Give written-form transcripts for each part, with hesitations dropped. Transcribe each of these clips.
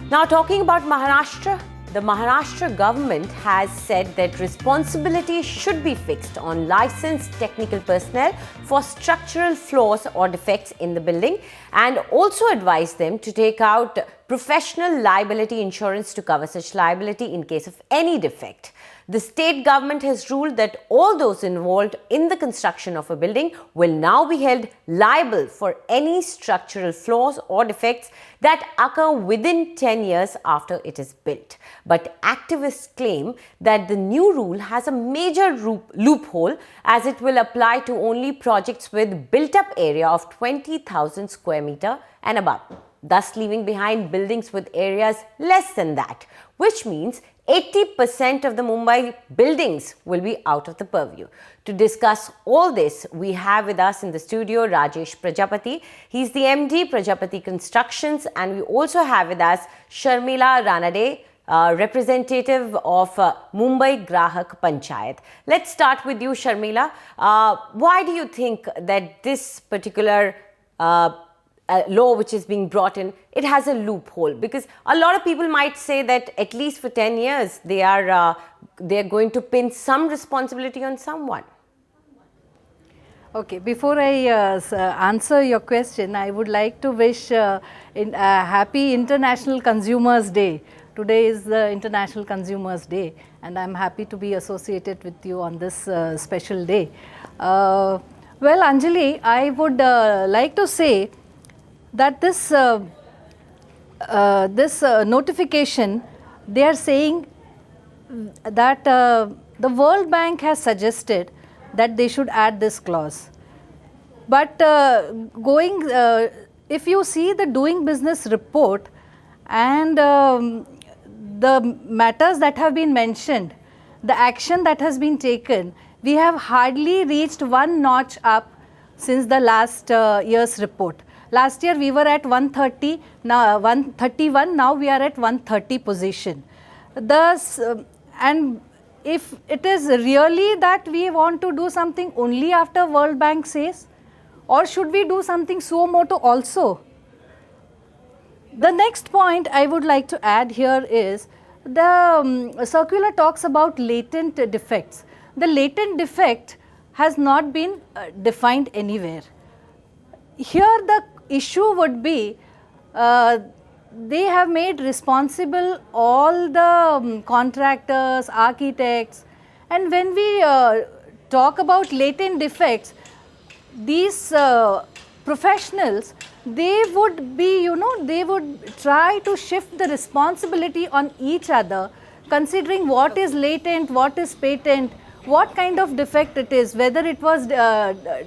Now talking about Maharashtra, the Maharashtra government has said that responsibility should be fixed on licensed technical personnel for structural flaws or defects in the building, and also advised them to take out professional liability insurance to cover such liability in case of any defect. The state government has ruled that all those involved in the construction of a building will now be held liable for any structural flaws or defects that occur within 10 years after it is built. But activists claim that the new rule has a major loophole, as it will apply to only projects with built-up area of 20,000 square meter and above, thus leaving behind buildings with areas less than that, which means 80% of the Mumbai buildings will be out of the purview. To discuss all this, we have with us in the studio Rajesh Prajapati. He's the MD, Prajapati Constructions, and we also have with us Sharmila Ranade, representative of Mumbai Grahak Panchayat. Let's start with you, Sharmila. Why do you think that this particular law which is being brought in, it has a loophole? Because a lot of people might say that at least for 10 years they are going to pin some responsibility on someone. Okay, before I answer your question, I would like to wish happy International Consumers Day. Today is the International Consumers Day, and I'm happy to be associated with you on this special day. Well, Anjali, I would like to say that this notification, they are saying that the World Bank has suggested that they should add this clause. But if you see the doing business report and the matters that have been mentioned, the action that has been taken, we have hardly reached one notch up since the last year's report. Last year we were at 130, now 131, now we are at 130 position. Thus, and if it is really that we want to do something only after World Bank says, or should we do something suo motu also? The next point I would like to add here is the circular talks about latent defects. The latent defect has not been defined anywhere. Here the issue would be they have made responsible all the contractors, architects, and when we talk about latent defects, these professionals, they would be, they would try to shift the responsibility on each other, considering what is latent, what is patent, what kind of defect it is, whether it was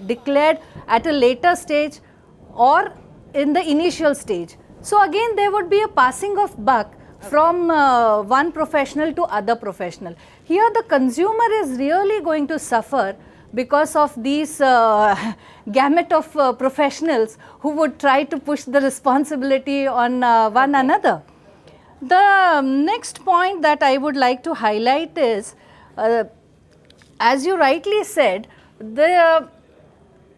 declared at a later stage or in the initial stage. So again, there would be a passing of buck from one professional to other professional. Here the consumer is really going to suffer because of these gamut of professionals who would try to push the responsibility on one another. The next point that I would like to highlight is, as you rightly said, the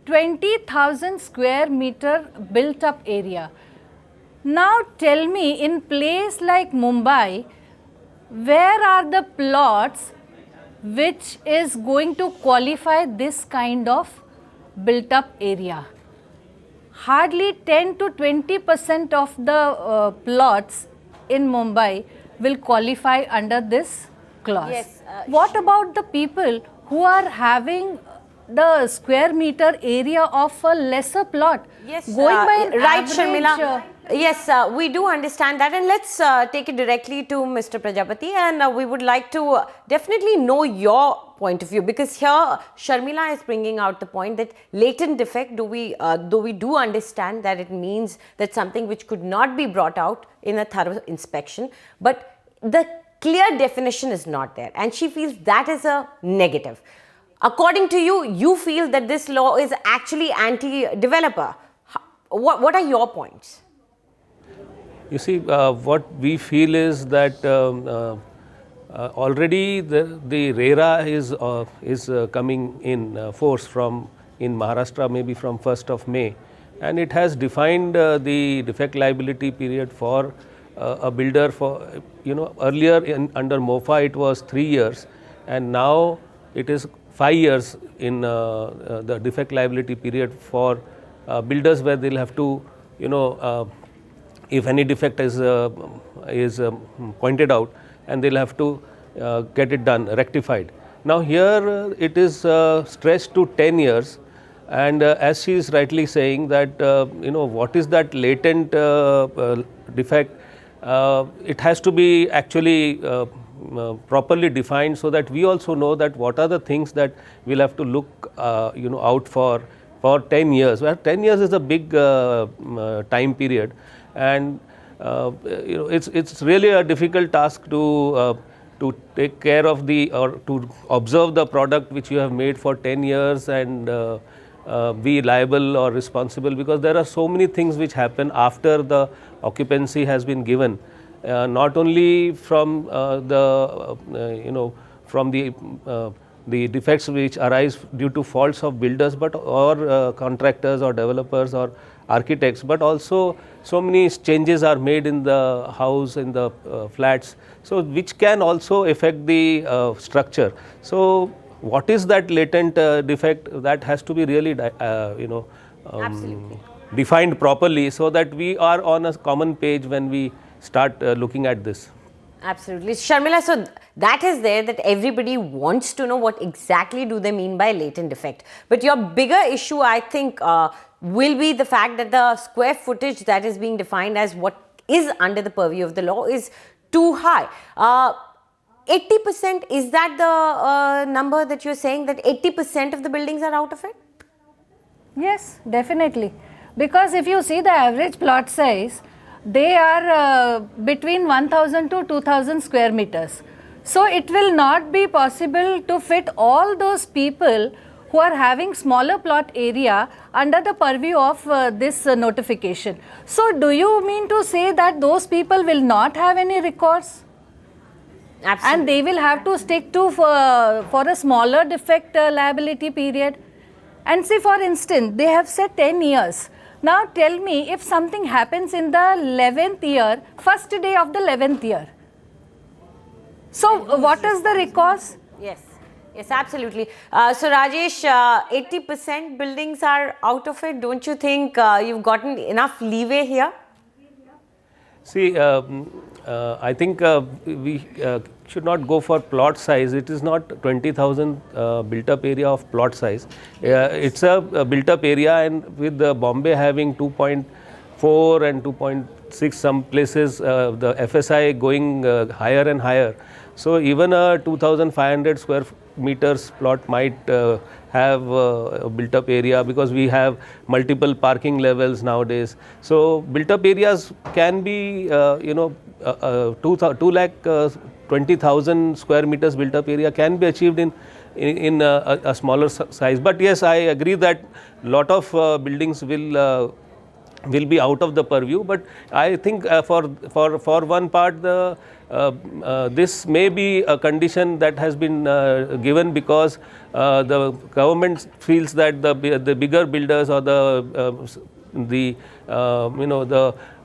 20,000 square meter built up area. Now tell me, in place like Mumbai, where are the plots which is going to qualify this kind of built up area? Hardly 10 to 20% of the plots in Mumbai will qualify under this clause. Yes, what about the people who are having the square meter area of a lesser plot? Yes, right, Sharmila. Yes, we do understand that, and let's take it directly to Mr. Prajapati, and we would like to definitely know your point of view, because here Sharmila is bringing out the point that latent defect, though we do understand that it means that something which could not be brought out in a thorough inspection, but the clear definition is not there, and she feels that is a negative. According to you, you feel that this law is actually anti-developer. What are your points? You see, what we feel is that already the RERA is coming in force in Maharashtra, maybe from 1st of May, and it has defined the defect liability period for a builder for, earlier under MOFA it was 3 years, and now it is 5 years in the defect liability period for builders, where they'll have to, if any defect is pointed out, and they'll have to get it done, rectified. Now here it is stretched to 10 years, and as she is rightly saying that, what is that latent defect, it has to be actually properly defined, so that we also know that what are the things that we'll have to look out for 10 years. Well, 10 years is a big time period, and it's really a difficult task to take care of or to observe the product which you have made for 10 years and be liable or responsible, because there are so many things which happen after the occupancy has been given, not only from the defects which arise due to faults of builders, but or contractors or developers or architects, but also so many changes are made in the house, in the flats, so which can also affect the structure. So what is that latent defect, that has to be really Absolutely. defined properly, so that we are on a common page when we start looking at this. Absolutely. Sharmila, so that is there, that everybody wants to know what exactly do they mean by latent defect. But your bigger issue, I think, will be the fact that the square footage that is being defined as what is under the purview of the law is too high. 80%, is that the number that you're saying, that 80% of the buildings are out of it? Yes, definitely. Because if you see the average plot size, they are between 1000 to 2000 square meters. So it will not be possible to fit all those people who are having smaller plot area under the purview of this notification. So do you mean to say that those people will not have any recourse? Absolutely. And they will have to stick to for a smaller defect liability period? And see, for instance, they have said 10 years. Now tell me, if something happens in the 11th year, first day of the 11th year, so what is the recourse? Yes, yes, absolutely. So Rajesh, 80% buildings are out of it. Don't you think you've gotten enough leeway here? See, I think we should not go for plot size. It is not 20,000 built up area of plot size. It's a built up area, and with the Bombay having 2.4 and 2.6 some places, the FSI going higher and higher. So even a 2,500 square meters plot might have a built up area, because we have multiple parking levels nowadays. So built up areas can be 2,20,000 square meters built up area can be achieved in a smaller size. But yes, I agree that lot of buildings will be out of the purview. But I think for one part, this may be a condition that has been given, because the government feels that the bigger builders or the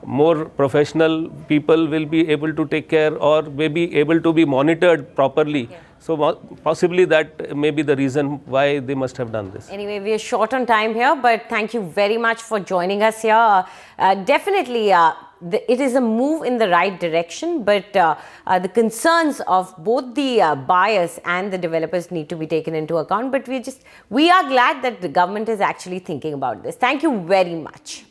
more professional people will be able to take care, or may be able to be monitored properly. Yeah. So possibly that may be the reason why they must have done this. Anyway, we are short on time here, but thank you very much for joining us here. Definitely, it is a move in the right direction, but the concerns of both the buyers and the developers need to be taken into account. But we are glad that the government is actually thinking about this. Thank you very much.